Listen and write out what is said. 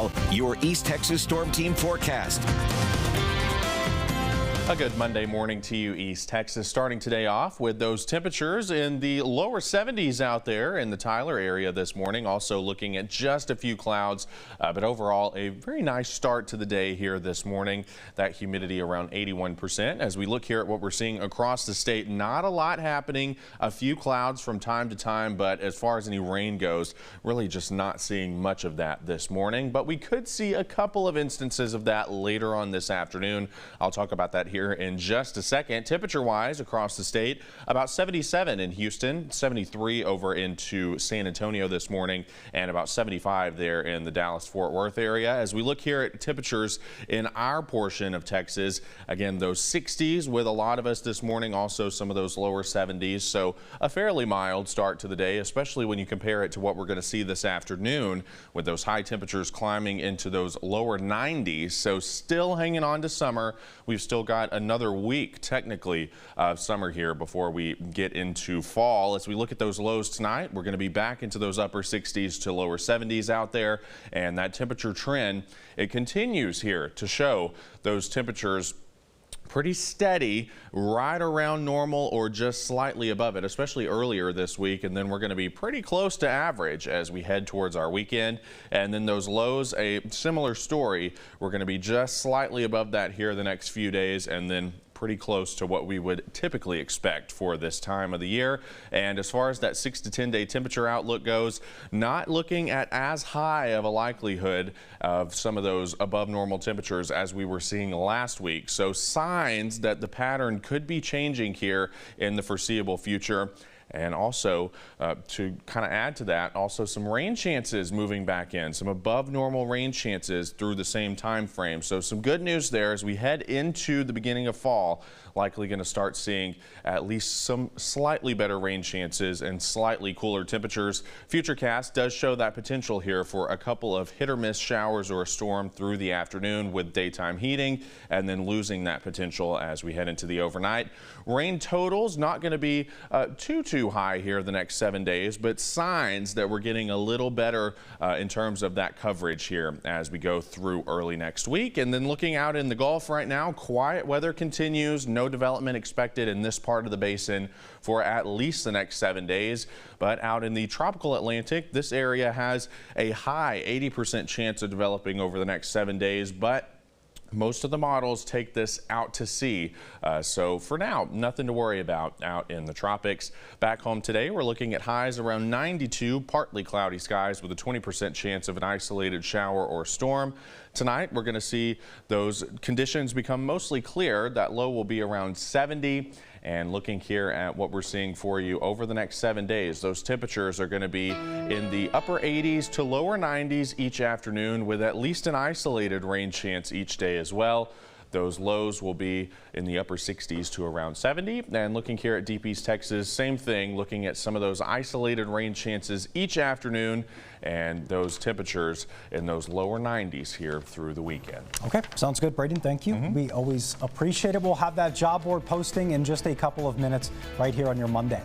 Now, your East Texas Storm Team forecast. A good Monday morning to you, East Texas. Starting today off with those temperatures in the lower 70s out there in the Tyler area this morning. Also looking at just a few clouds, but overall a very nice start to the day here this morning. That humidity around 81%. As we look here at what we're seeing across the state, not a lot happening. A few clouds from time to time, but as far as any rain goes, really just not seeing much of that this morning. But we could see a couple of instances of that later on this afternoon. I'll talk about that here in just a second. Temperature-wise across the state, about 77 in Houston, 73 over into San Antonio this morning, and about 75 there in the Dallas-Fort Worth area. As we look here at temperatures in our portion of Texas, again, those 60s with a lot of us this morning, also some of those lower 70s. So a fairly mild start to the day, especially when you compare it to what we're going to see this afternoon with those high temperatures climbing into those lower 90s. So still hanging on to summer. We've still got another week technically of summer here before we get into fall. As we look at those lows tonight, we're going to be back into those upper 60s to lower 70s out there, and that temperature trend, it continues here to show those temperatures pretty steady, right around normal or just slightly above it, especially earlier this week. And then we're going to be pretty close to average as we head towards our weekend. And then those lows, a similar story. We're going to be just slightly above that here the next few days, and then pretty close to what we would typically expect for this time of the year. And as far as that 6 to 10 day temperature outlook goes, not looking at as high of a likelihood of some of those above normal temperatures as we were seeing last week. So signs that the pattern could be changing here in the foreseeable future. And also to kind of add to that, also some rain chances moving back in, some above normal rain chances through the same time frame. So some good news there as we head into the beginning of fall. Likely going to start seeing at least some slightly better rain chances and slightly cooler temperatures. Futurecast does show that potential here for a couple of hit or miss showers or a storm through the afternoon with daytime heating, and then losing that potential as we head into the overnight. Rain totals not going to be too high here the next 7 days, but signs that we're getting a little better in terms of that coverage here as we go through early next week. And then looking out in the Gulf right now, quiet weather continues. No development expected in this part of the basin for at least the next 7 days. But out in the tropical Atlantic, this area has a high 80% chance of developing over the next 7 days. But most of the models take this out to sea. So for now, nothing to worry about out in the tropics. Back home today, we're looking at highs around 92, partly cloudy skies with a 20% chance of an isolated shower or storm. Tonight, we're going to see those conditions become mostly clear. That low will be around 70. And looking here at what we're seeing for you over the next 7 days, those temperatures are going to be in the upper 80s to lower 90s each afternoon with at least an isolated rain chance each day as well. Those lows will be in the upper 60s to around 70. And looking here at Deep East Texas, same thing, looking at some of those isolated rain chances each afternoon and those temperatures in those lower 90s here through the weekend. Okay, sounds good, Braden. Thank you. We always appreciate it. We'll have that job board posting in just a couple of minutes right here on your Monday.